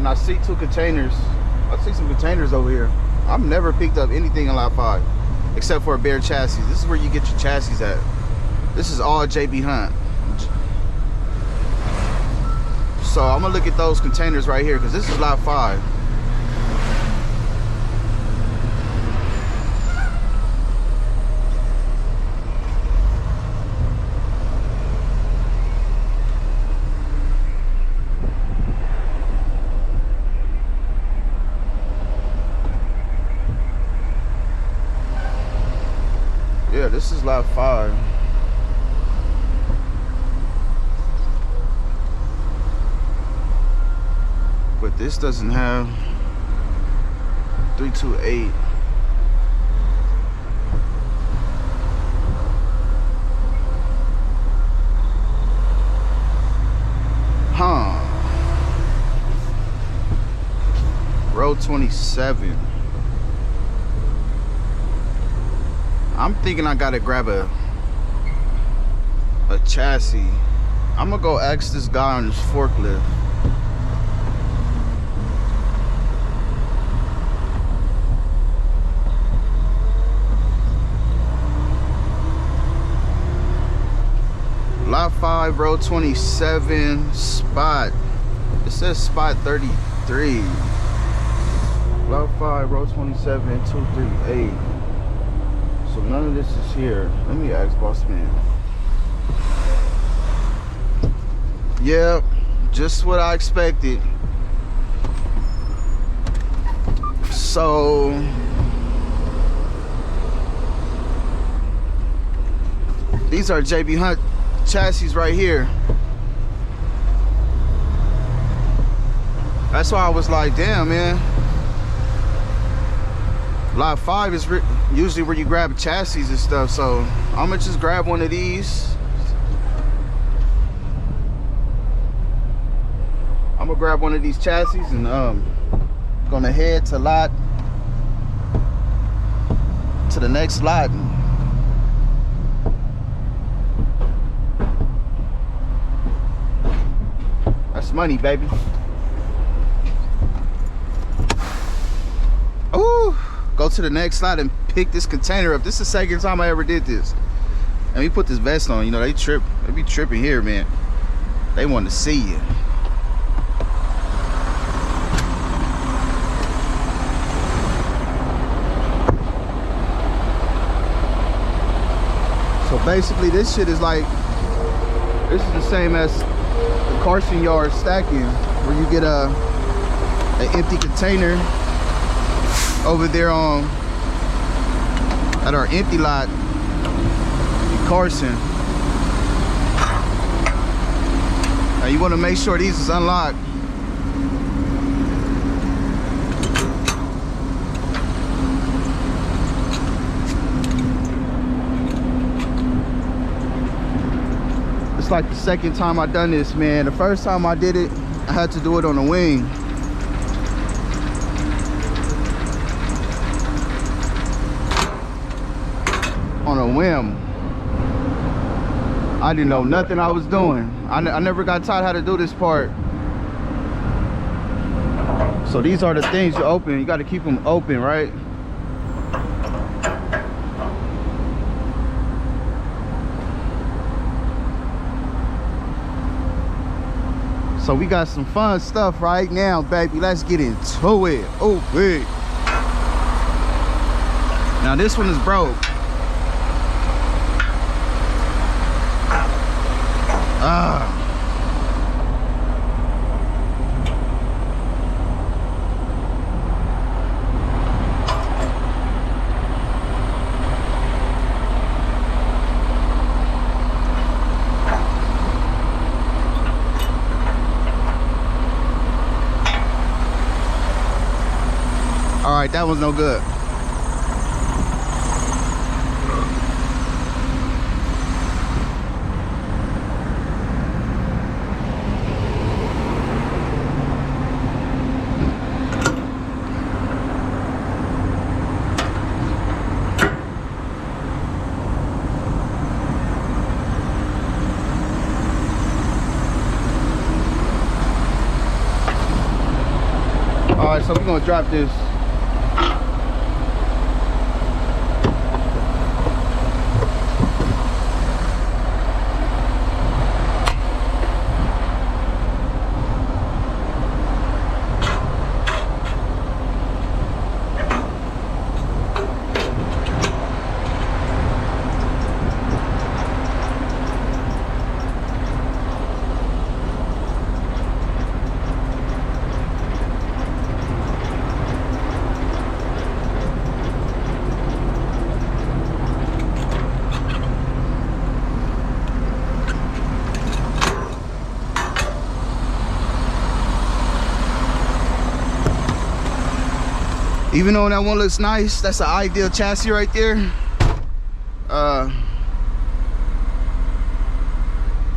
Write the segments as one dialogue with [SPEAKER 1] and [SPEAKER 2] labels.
[SPEAKER 1] I see two containers. I see some containers over here. I've never picked up anything in lot 5 except for a bare chassis. This is where you get your chassis at. This is all JB Hunt. So I'm gonna look at those containers right here because this is lot 5. Yeah, this is lot 5. But this doesn't have 328. Huh. Row 27. I'm thinking I gotta grab a chassis. I'm gonna go ask this guy on his forklift. Lot 5, row 27, spot. It says spot 33. Lot 5, row 27, 238. So none of this is here. Let me ask boss man. Yeah, just what I expected. So these are JB Hunt chassis right here. That's why I was like, damn, man. Lot 5 is usually where you grab chassis and stuff, so I'm gonna just grab one of these. I'm gonna grab one of these chassis and gonna head to the next lot. That's money, baby. Ooh. Go to the next slot and pick this container up. This is the second time I ever did this. And we put this vest on. You know, they be tripping here, man. They want to see you. So basically this shit is like, this is the same as the Carson yard stacking, where you get an empty container over there at our empty lot in Carson. Now you want to make sure these is unlocked. It's like the second time I done this, man. The first time I did it, I had to do it on a wing. On a whim. I didn't know nothing I was doing. I never got taught how to do this part. So these are the things you open. You got to keep them open, right? So we got some fun stuff right now, baby. Let's get into it. Oh, wait. Now this one is broke. All right, that was no good. right, so we're gonna drop this. Even though that one looks nice, that's an ideal chassis right there.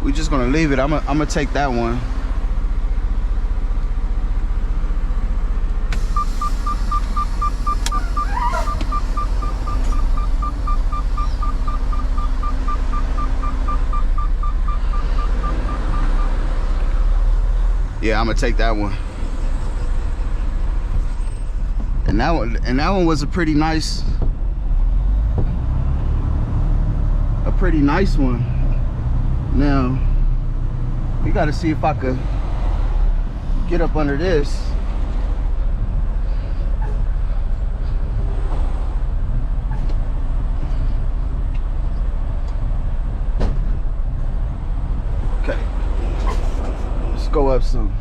[SPEAKER 1] We're just gonna leave it. I'm gonna take that one. Yeah, I'm gonna take that one. And that one was a pretty nice one. Now we got to see if I could get up under this. Okay, let's go up some.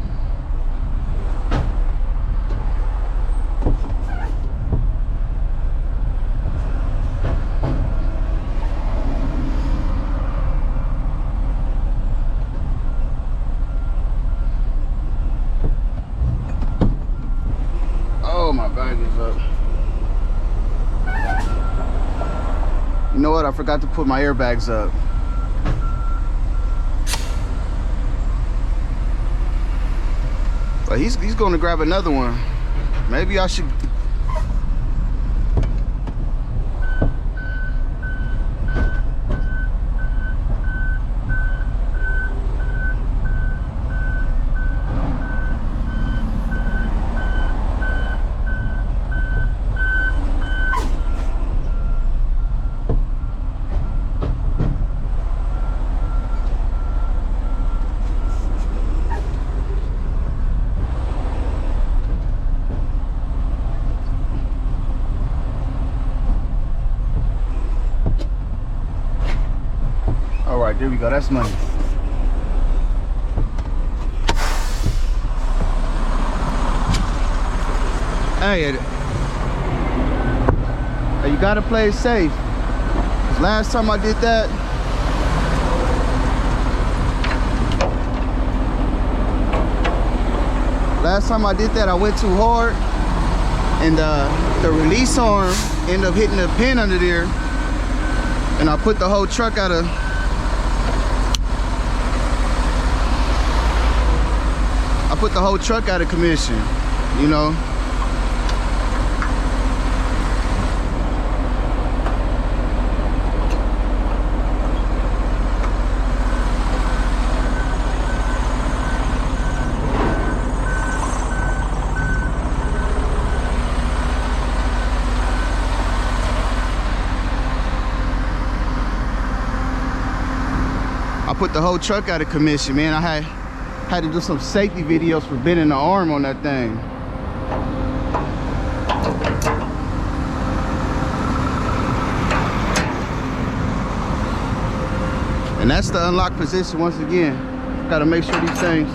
[SPEAKER 1] You know what? I forgot to put my airbags up. But he's going to grab another one. Maybe I should. There we go, that's money. Hey, you gotta play it safe. 'Cause last time I did that, I went too hard, and the release arm ended up hitting the pin under there, and I put the whole truck out of. Put the whole truck out of commission, you know. I put the whole truck out of commission, man. I had to do some safety videos for bending the arm on that thing. And that's the unlock position once again. Gotta make sure these things.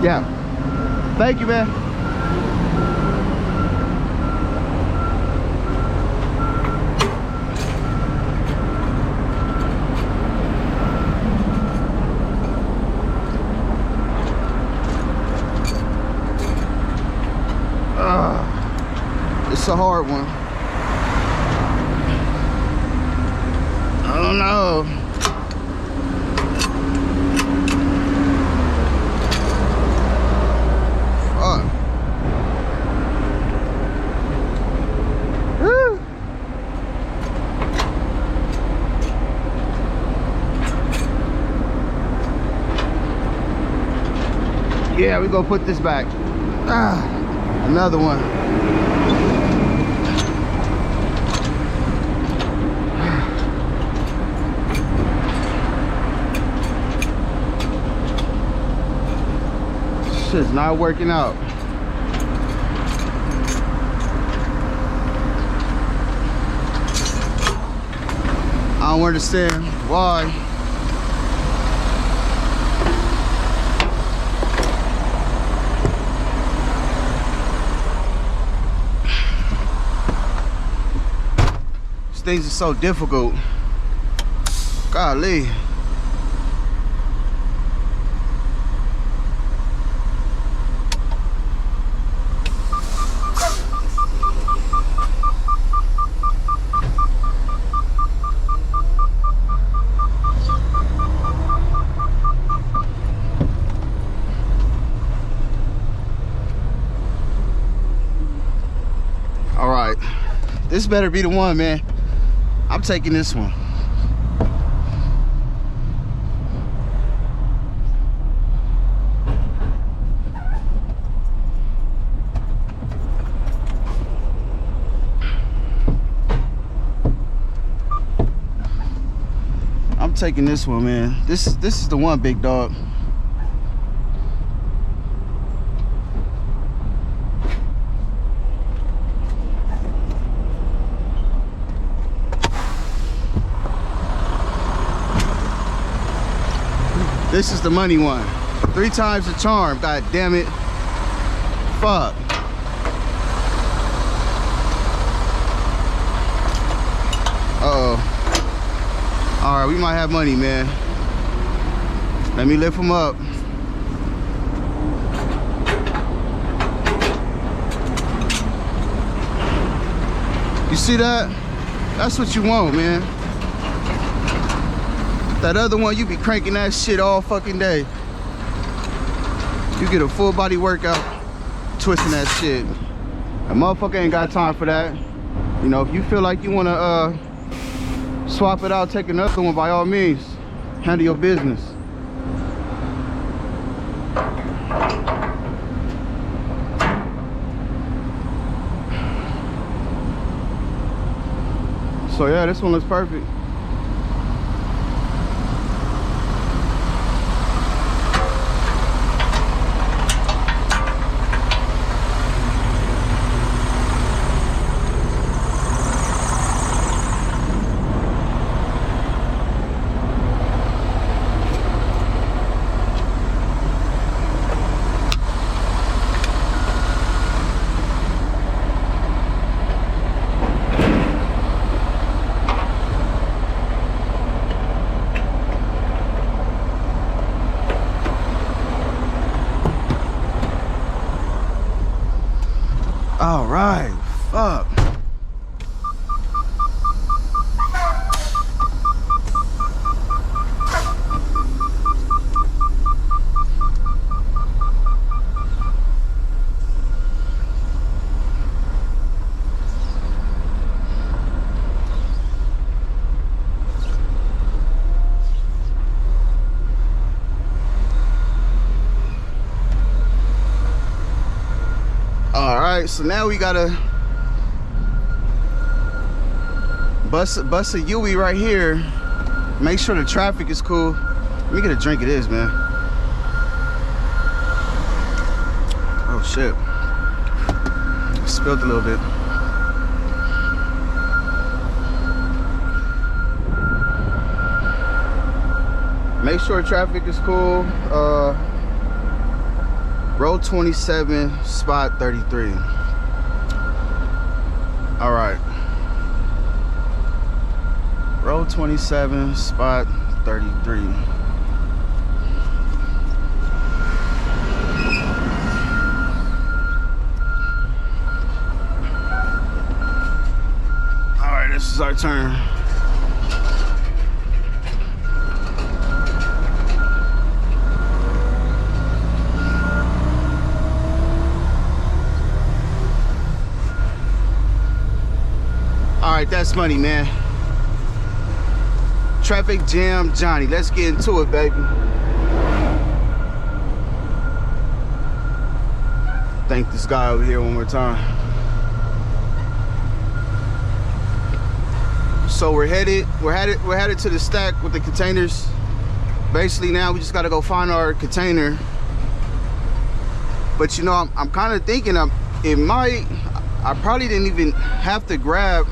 [SPEAKER 1] Yeah. Thank you, man. It's a hard one. I don't know. Fuck. Woo. Yeah, we gonna put this back. Another one. Shit's not working out. I don't understand why. These things are so difficult. Golly. All right, this better be the one, man. I'm taking this one. I'm taking this one, man. This is the one, big dog. This is the money one. 3 times the charm, god damn it. Fuck. Uh-oh. Alright, we might have money, man. Let me lift him up. You see that? That's what you want, man. That other one, you be cranking that shit all fucking day. You get a full body workout, twisting that shit. A motherfucker ain't got time for that. You know, if you feel like you wanna swap it out, take another one, by all means, handle your business. So yeah, this one looks perfect. All right, fuck. All right, so now we gotta bust a Yui right here. Make sure the traffic is cool. Let me get a drink of this, man. Oh shit, I spilled a little bit. Make sure traffic is cool. Row 27, spot 33. All right. Row 27, spot 33. All right, this is our turn. All right, that's money, man. Traffic jam Johnny. Let's get into it, baby. Thank this guy over here one more time. So we're headed to the stack with the containers. Basically now we just gotta go find our container. But you know, I'm kind of thinking I probably didn't even have to grab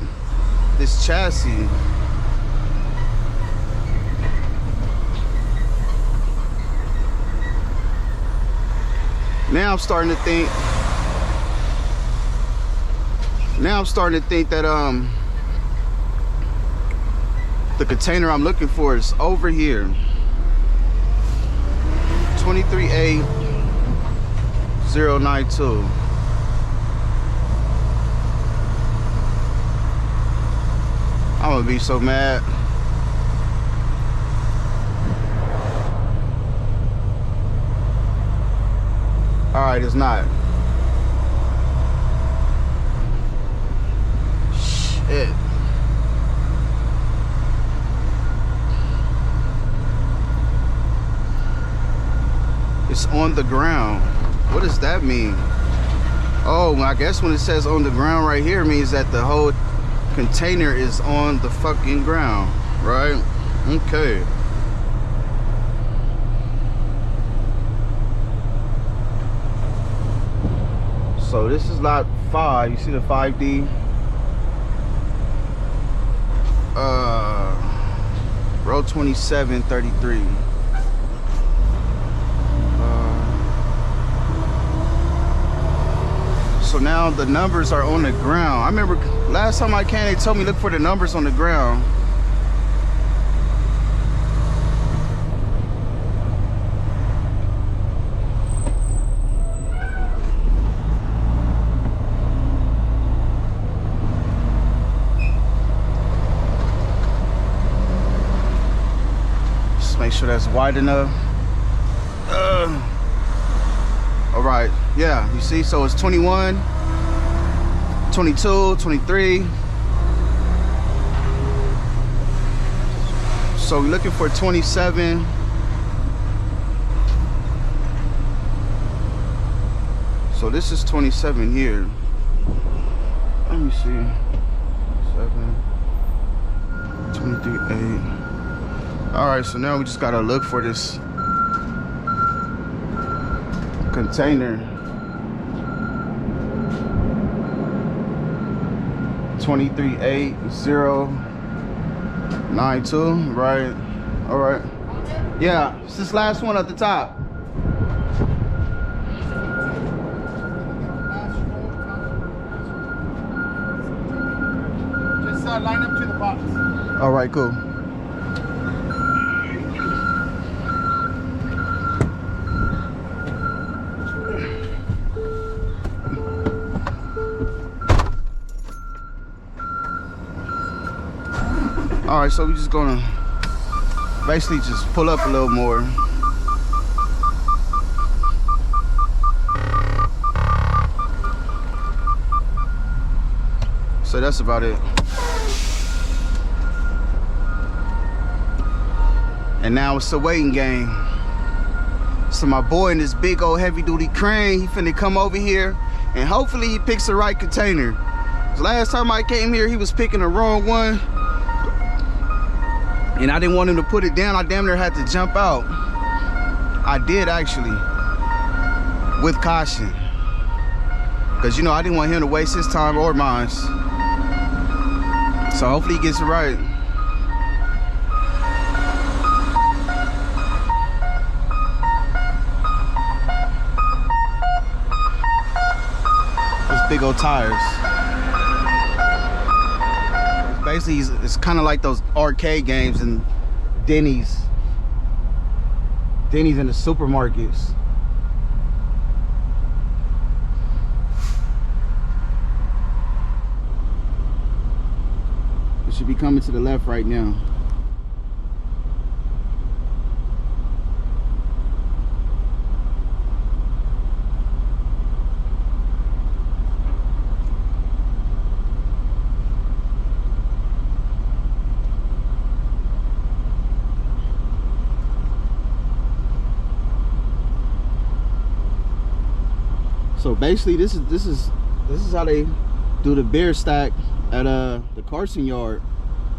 [SPEAKER 1] this chassis. Now I'm starting to think that the container I'm looking for is over here. 23A092. I'm gonna be so mad. All right, it's not. Shit. It's on the ground. What does that mean? Oh, I guess when it says on the ground right here, it means that the whole container is on the fucking ground, right? Okay. So this is lot 5. You see the 5D? Row 2733. So now the numbers are on the ground. I remember last time I came, they told me look for the numbers on the ground. Just make sure that's wide enough. All right, yeah, you see, so it's 21, 22, 23. So we're looking for 27. So this is 27 here. Let me see. 7, 23, 8. All right, so now we just gotta look for this container. 23A092, right? All right. Yeah, it's this last one at the top.
[SPEAKER 2] Just line up to the box.
[SPEAKER 1] All right, cool. All right, so we're just gonna basically just pull up a little more. So that's about it. And now it's a waiting game. So my boy in this big old heavy duty crane, he finna come over here and hopefully he picks the right container. 'Cause last time I came here, he was picking the wrong one. And I didn't want him to put it down. I damn near had to jump out. I did actually, with caution. Cause you know, I didn't want him to waste his time or mine. So hopefully he gets it right. Those big old tires. Basically, it's kind of like those arcade games in Denny's in the supermarkets. It should be coming to the left right now. So basically, this is how they do the bear stack at the Carson yard,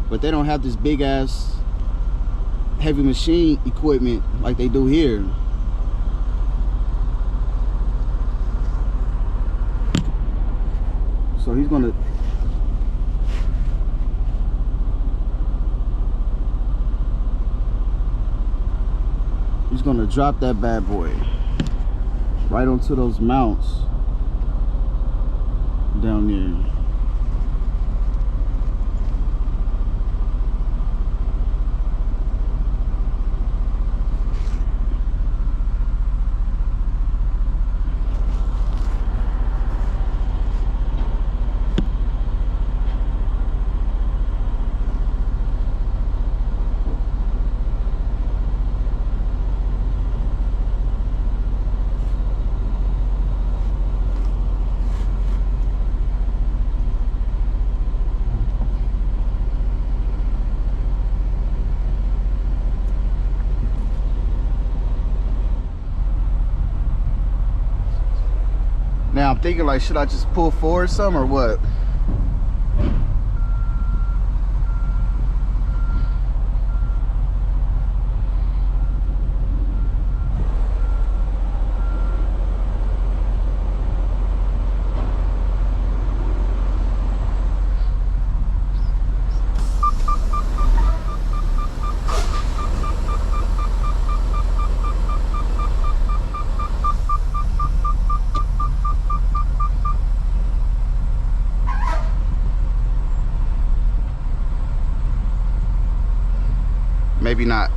[SPEAKER 1] but they don't have this big ass heavy machine equipment like they do here. So he's gonna drop that bad boy right onto those mounts down there. Now I'm thinking, like, should I just pull forward some or what? Maybe not.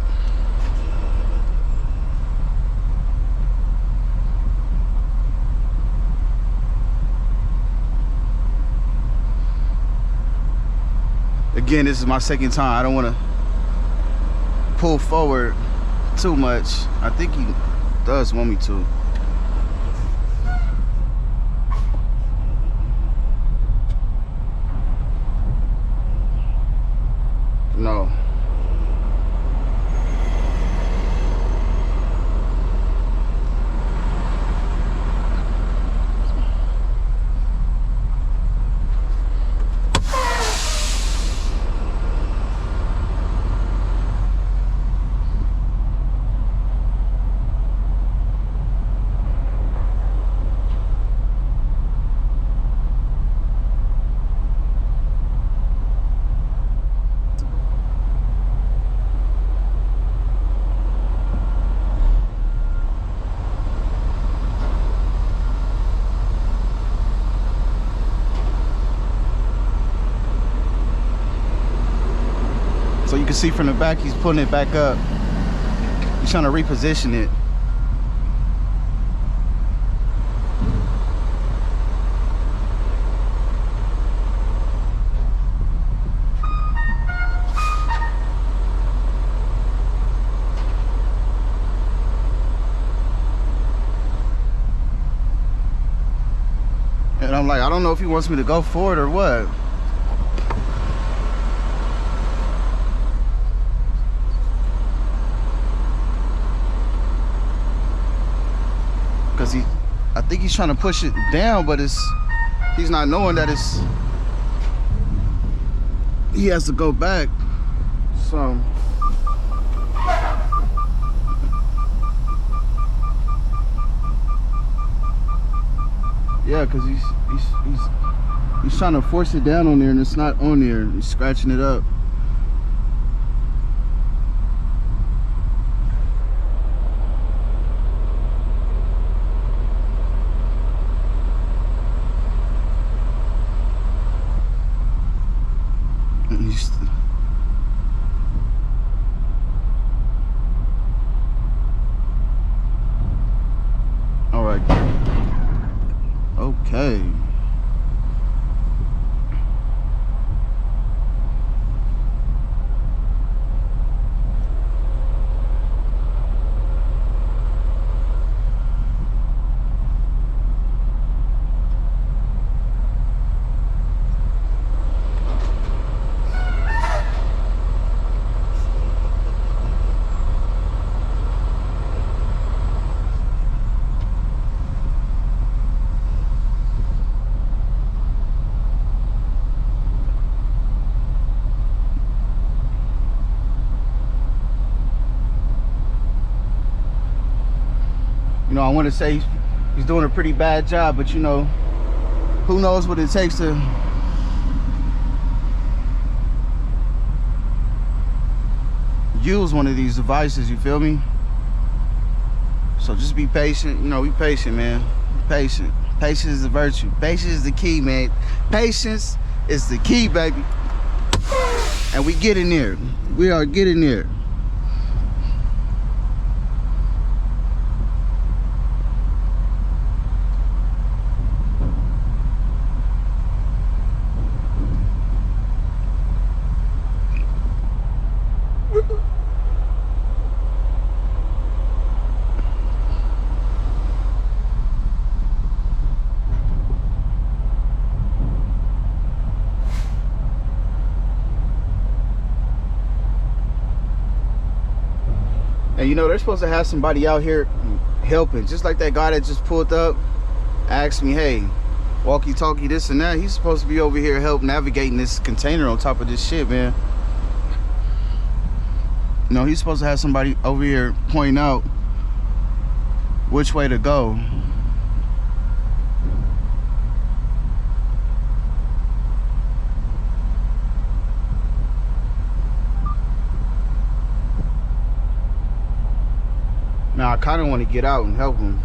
[SPEAKER 1] Again, this is my second time. I don't want to pull forward too much. I think he does want me to. No. So you can see from the back, he's putting it back up. He's trying to reposition it. And I'm like, I don't know if he wants me to go forward or what. Because I think he's trying to push it down, but he's not knowing that he has to go back. So yeah, because he's trying to force it down on there and it's not on there. He's scratching it up. All right. Okay. know, I want to say he's doing a pretty bad job, but you know, who knows what it takes to use one of these devices, you feel me? So just be patient, you know, be patient, man. Be patient. Patience is a virtue. Patience is the key, man. Patience is the key, baby. And we getting there. We are getting there. And you know, they're supposed to have somebody out here helping. Just like that guy that just pulled up, asked me, hey, walkie-talkie, this and that. He's supposed to be over here help navigating this container on top of this shit, man. You know, he's supposed to have somebody over here pointing out which way to go. Now I kind of want to get out and help him.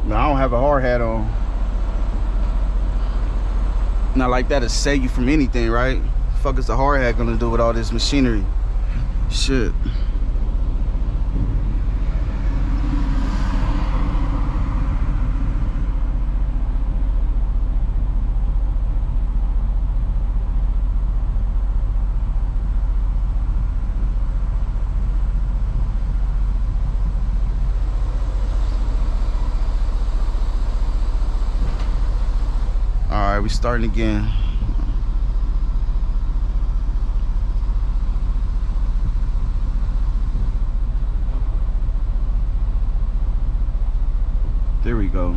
[SPEAKER 1] Now I don't have a hard hat on. Not like that to save you from anything, right? The fuck is the hard hat gonna do with all this machinery? Shit. Alright, we starting again. There we go.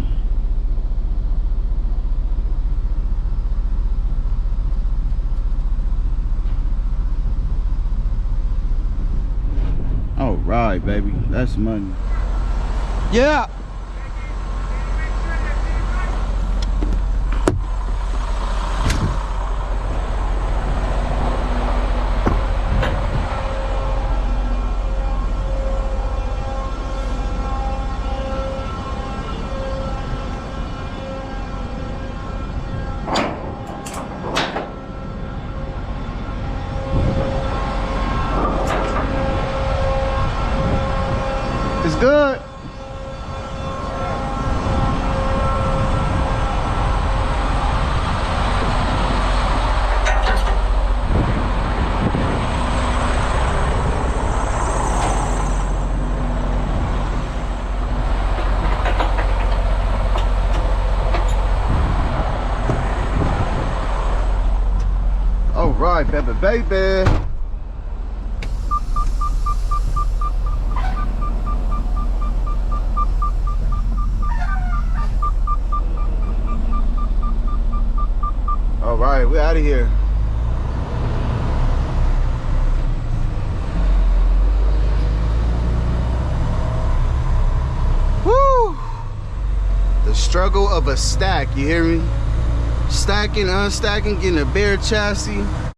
[SPEAKER 1] Alright, baby. That's money. Yeah. It's good. All right, baby. All right, we're out of here. Woo! The struggle of a stack, you hear me? Stacking, unstacking, getting a bare chassis.